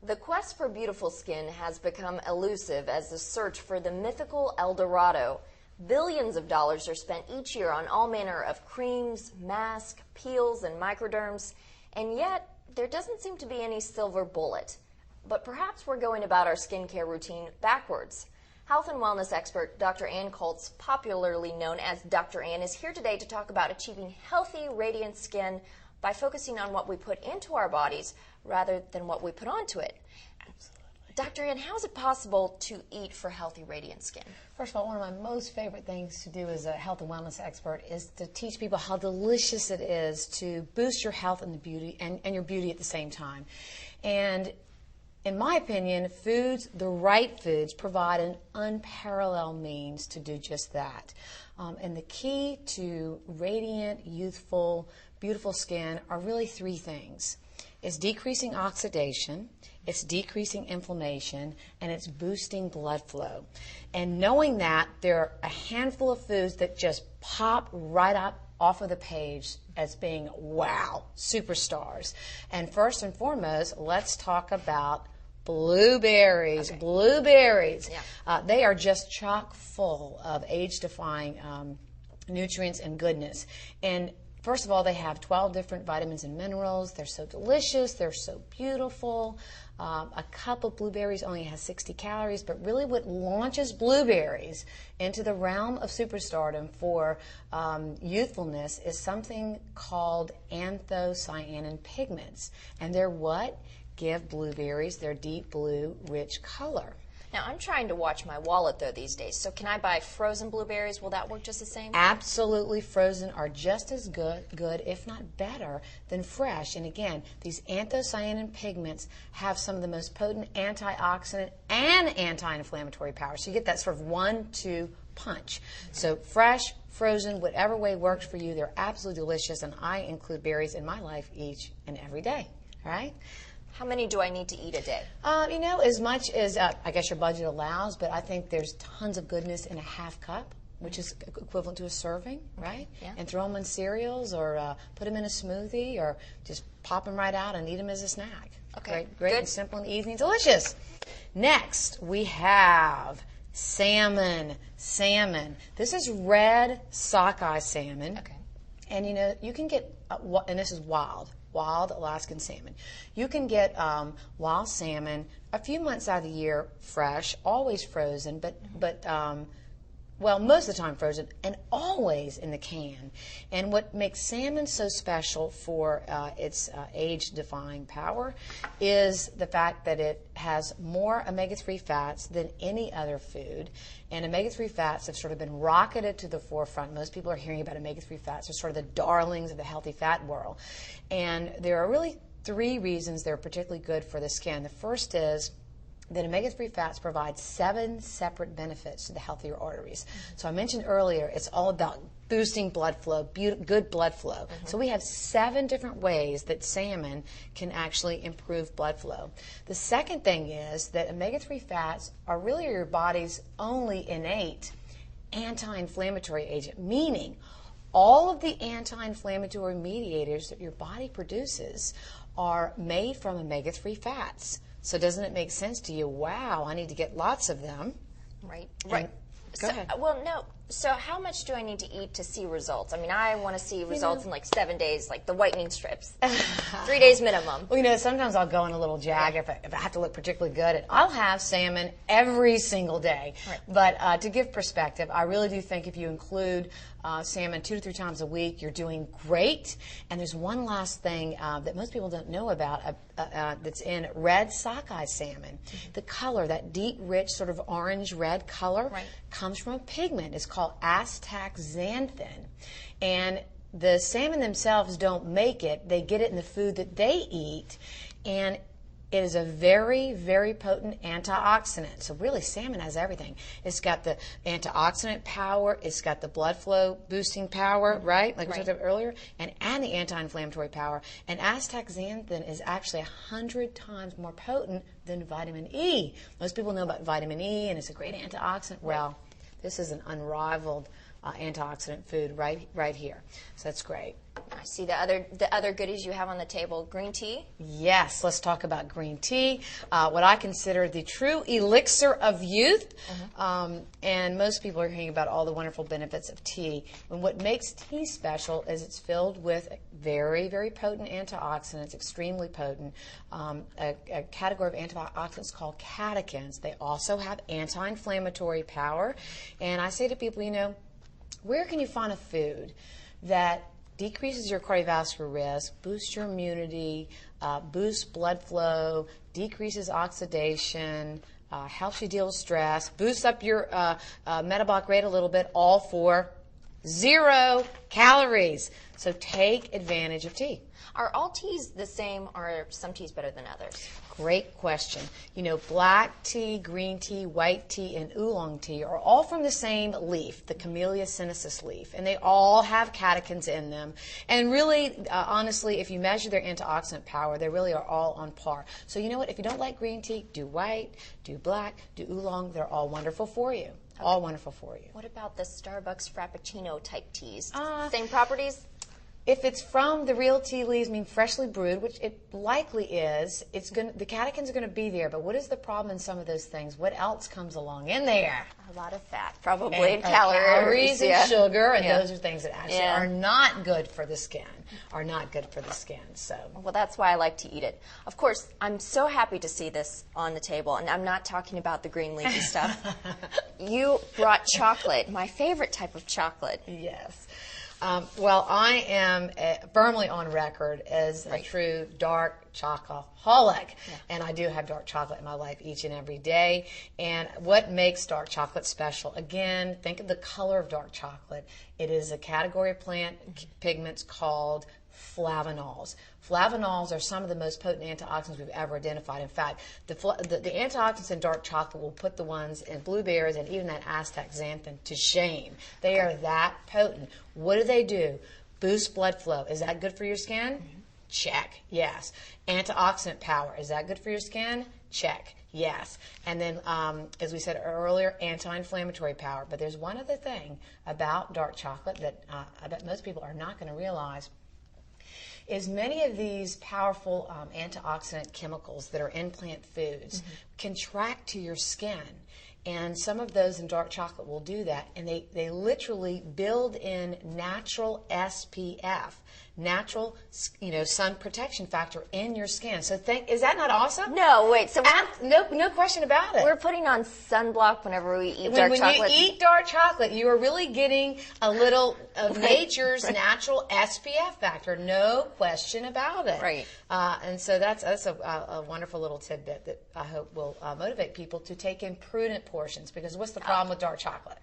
The quest for beautiful skin has become elusive as the search for the mythical El Dorado. Billions of dollars are spent each year on all manner of creams, masks, peels, and microderms, and yet there doesn't seem to be any silver bullet. But perhaps we're going about our skincare routine backwards. Health and wellness expert Dr. Ann Colts, popularly known as Dr. Ann, is here today to talk about achieving healthy, radiant skin by focusing on what we put into our bodies rather than what we put onto it. Dr. Ann, how is it possible to eat for healthy, radiant skin? First of all, one of my most favorite things to do as a health and wellness expert is to teach people how delicious it is to boost your health and your beauty at the same time. And in my opinion, the right foods, provide an unparalleled means to do just that. And the key to radiant, youthful, beautiful skin are really three things. It's decreasing oxidation, it's decreasing inflammation, and it's boosting blood flow. And knowing that, there are a handful of foods that just pop right up off of the page as being, wow, superstars. And first and foremost, let's talk about blueberries. Okay. Blueberries. Yeah. They are just chock full of age-defying nutrients and goodness. And first of all, they have 12 different vitamins and minerals. They're so delicious. They're so beautiful. A cup of blueberries only has 60 calories, but really what launches blueberries into the realm of superstardom for youthfulness is something called anthocyanin pigments. And they're what give blueberries their deep blue, rich color. Now, I'm trying to watch my wallet, though, these days. So can I buy frozen blueberries? Will that work just the same? Absolutely. Frozen are just as good, if not better, than fresh. And again, these anthocyanin pigments have some of the most potent antioxidant and anti-inflammatory power. So you get that sort of 1-2 punch. So fresh, frozen, whatever way works for you, they're absolutely delicious. And I include berries in my life each and every day. All right? How many do I need to eat a day? As much as I guess your budget allows, but I think there's tons of goodness in a half cup, which is equivalent to a serving, right? Yeah. And throw them in cereals or put them in a smoothie or just pop them right out and eat them as a snack. Okay. Great and simple and easy and delicious. Next, we have salmon. This is red sockeye salmon. Okay. And you can get, and this is wild Alaskan salmon. You can get wild salmon a few months out of the year fresh, always frozen, but most of the time frozen, and always in the can. And what makes salmon so special for its age-defying power is the fact that it has more omega-3 fats than any other food. And omega-3 fats have sort of been rocketed to the forefront. Most people are hearing about omega-3 fats. They're sort of the darlings of the healthy fat world. And there are really three reasons they're particularly good for the skin. The first is that omega-3 fats provide 7 separate benefits to the healthier arteries. So I mentioned earlier, it's all about boosting blood flow, good blood flow. So we have 7 different ways that salmon can actually improve blood flow. The second thing is that omega-3 fats are really your body's only innate anti-inflammatory agent, meaning all of the anti-inflammatory mediators that your body produces are made from omega-3 fats. So doesn't it make sense to you, wow, I need to get lots of them? Right. Go ahead. Well, no. So how much do I need to eat to see results? I mean, I want to see results in like 7 days, like the whitening strips. 3 days minimum. Well, sometimes I'll go in a little jag if I have to look particularly good. And I'll have salmon every single day. Right. But to give perspective, I really do think if you include salmon 2 to 3 times a week, you're doing great. And there's one last thing that most people don't know about that's in red sockeye salmon. The color, that deep, rich, sort of orange-red color, comes from a pigment. It's called astaxanthin. And the salmon themselves don't make it. They get it in the food that they eat. And it is a very, very potent antioxidant. So really, salmon has everything. It's got the antioxidant power. It's got the blood flow boosting power, right? Like we talked about earlier. And the anti-inflammatory power. And astaxanthin is actually 100 times more potent than vitamin E. Most people know about vitamin E, and it's a great antioxidant. Well, this is an unrivaled antioxidant food right here. So that's great. I see the other goodies you have on the table. Green tea. Yes, let's talk about green tea, what I consider the true elixir of youth. And most people are hearing about all the wonderful benefits of tea. And what makes tea special is it's filled with very, very potent antioxidants, extremely potent. A category of antioxidants called catechins. They also have anti-inflammatory power. And I say to people, where can you find a food that decreases your cardiovascular risk, boosts your immunity, boosts blood flow, decreases oxidation, helps you deal with stress, boosts up your metabolic rate a little bit, all for 0 calories. So take advantage of tea. Are all teas the same, or are some teas better than others? Great question. Black tea, green tea, white tea, and oolong tea are all from the same leaf, the Camellia sinensis leaf, and they all have catechins in them. And really, honestly, if you measure their antioxidant power, they really are all on par. So you know what? If you don't like green tea, do white, do black, do oolong. They're all wonderful for you. Okay. All wonderful for you. What about the Starbucks Frappuccino type teas? Same properties? If it's from the real tea leaves, freshly brewed, which it likely is, the catechins are going to be there. But what is the problem in some of those things? What else comes along in there? A lot of fat, probably, and calories and sugar, and those are things that actually are not good for the skin. So, well, that's why I like to eat it. Of course, I'm so happy to see this on the table, and I'm not talking about the green leafy stuff. You brought chocolate, my favorite type of chocolate. Yes. Well, I am firmly on record as a true dark chocoholic, and I do have dark chocolate in my life each and every day. And what makes dark chocolate special? Again, think of the color of dark chocolate. It is a category of plant pigments called flavonols. Flavonols are some of the most potent antioxidants we've ever identified. In fact, the antioxidants in dark chocolate will put the ones in blueberries and even that Aztec xanthan to shame. They are that potent. What do? Boost blood flow. Is that good for your skin? Mm-hmm. Check. Yes. Antioxidant power. Is that good for your skin? Check. Yes. And then, as we said earlier, anti-inflammatory power. But there's one other thing about dark chocolate that I bet most people are not going to realize. Is many of these powerful antioxidant chemicals that are in plant foods can track to your skin. And some of those in dark chocolate will do that. And they literally build in natural SPF, natural sun protection factor in your skin. So is that not awesome? No, wait. So no question about it. We're putting on sunblock whenever we eat dark chocolate. When you eat dark chocolate, you are really getting a little of nature's natural SPF factor. No question about it. Right. And so that's a wonderful little tidbit that I hope will motivate people to take in prudent portions. Because what's the problem with dark chocolate?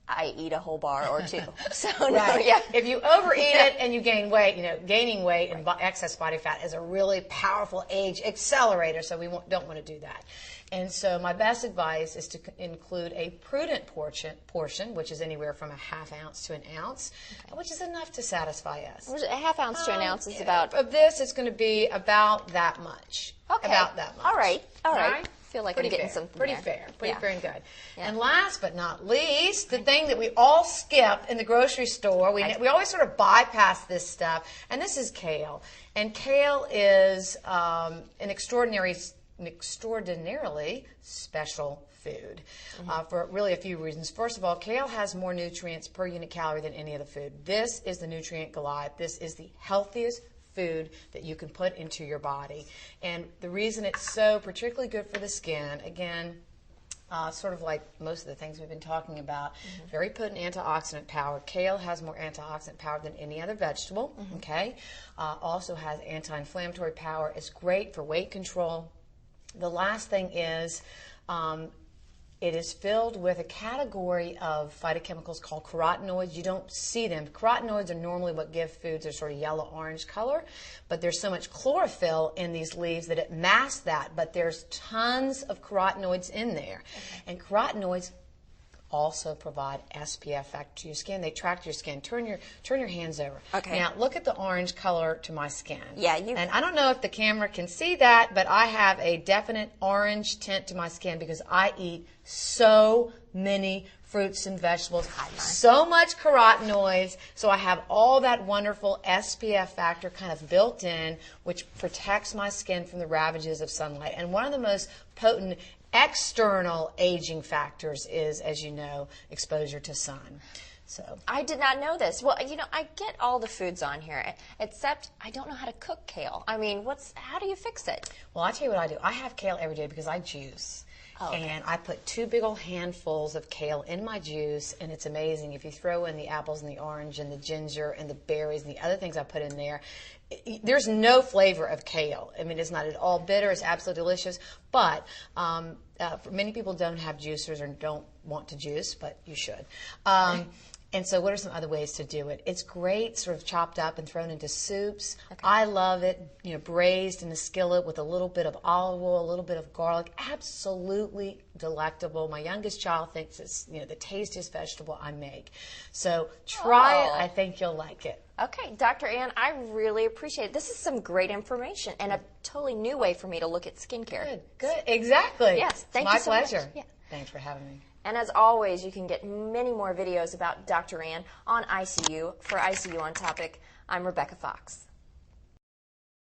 I eat a whole bar or two. So If you overeat it and you gain weight, gaining weight and excess body fat is a really powerful age accelerator. So we don't want to do that. And so my best advice is to include a prudent portion, which is anywhere from a half ounce to an ounce, which is enough to satisfy us. A half ounce to an ounce is about. Of this, it's going to be about that much. Okay. About that much. All right. I feel like I'm getting something Pretty fair and good. Yeah. And last but not least, the thing that we all skip in the grocery store, we always sort of bypass this stuff, and this is kale. And kale is an extraordinarily special food for really a few reasons. First of all, kale has more nutrients per unit calorie than any other food. This is the nutrient Goliath. This is the healthiest food that you can put into your body. And the reason it's so particularly good for the skin, again, sort of like most of the things we've been talking about, very potent antioxidant power. Kale has more antioxidant power than any other vegetable, okay? Also has anti-inflammatory power. It's great for weight control. The last thing is it is filled with a category of phytochemicals called carotenoids. You don't see them. Carotenoids are normally what give foods their sort of yellow-orange color, but there's so much chlorophyll in these leaves that it masks that, but there's tons of carotenoids in there. And carotenoids also provide SPF factor to your skin. They track your skin. Turn your hands over. Okay. Now look at the orange color to my skin. Yeah, and I don't know if the camera can see that, but I have a definite orange tint to my skin because I eat so many fruits and vegetables. So much carotenoids, so I have all that wonderful SPF factor kind of built in, which protects my skin from the ravages of sunlight. And one of the most potent external aging factors is, as you know, exposure to sun. So I did not know this. Well, you know, I get all the foods on here, except I don't know how to cook kale. I mean, how do you fix it? Well, I'll tell you what I do. I have kale every day because I juice. Oh, okay. And I put 2 big old handfuls of kale in my juice, and it's amazing. If you throw in the apples and the orange and the ginger and the berries and the other things I put in there, there's no flavor of kale. I mean, it's not at all bitter. It's absolutely delicious. But many people don't have juicers or don't want to juice, but you should. And so what are some other ways to do it? It's great sort of chopped up and thrown into soups. Okay. I love it, you know, braised in a skillet with a little bit of olive oil, a little bit of garlic. Absolutely delectable. My youngest child thinks it's, you know, the tastiest vegetable I make. So try it. I think you'll like it. Okay, Dr. Ann, I really appreciate it. This is some great information and a totally new way for me to look at skincare. Good. Exactly. Yes, thank you so much. My pleasure. Yeah. Thanks for having me. And as always, you can get many more videos about Dr. Ann on ICU. For ICU on Topic, I'm Rebecca Fox.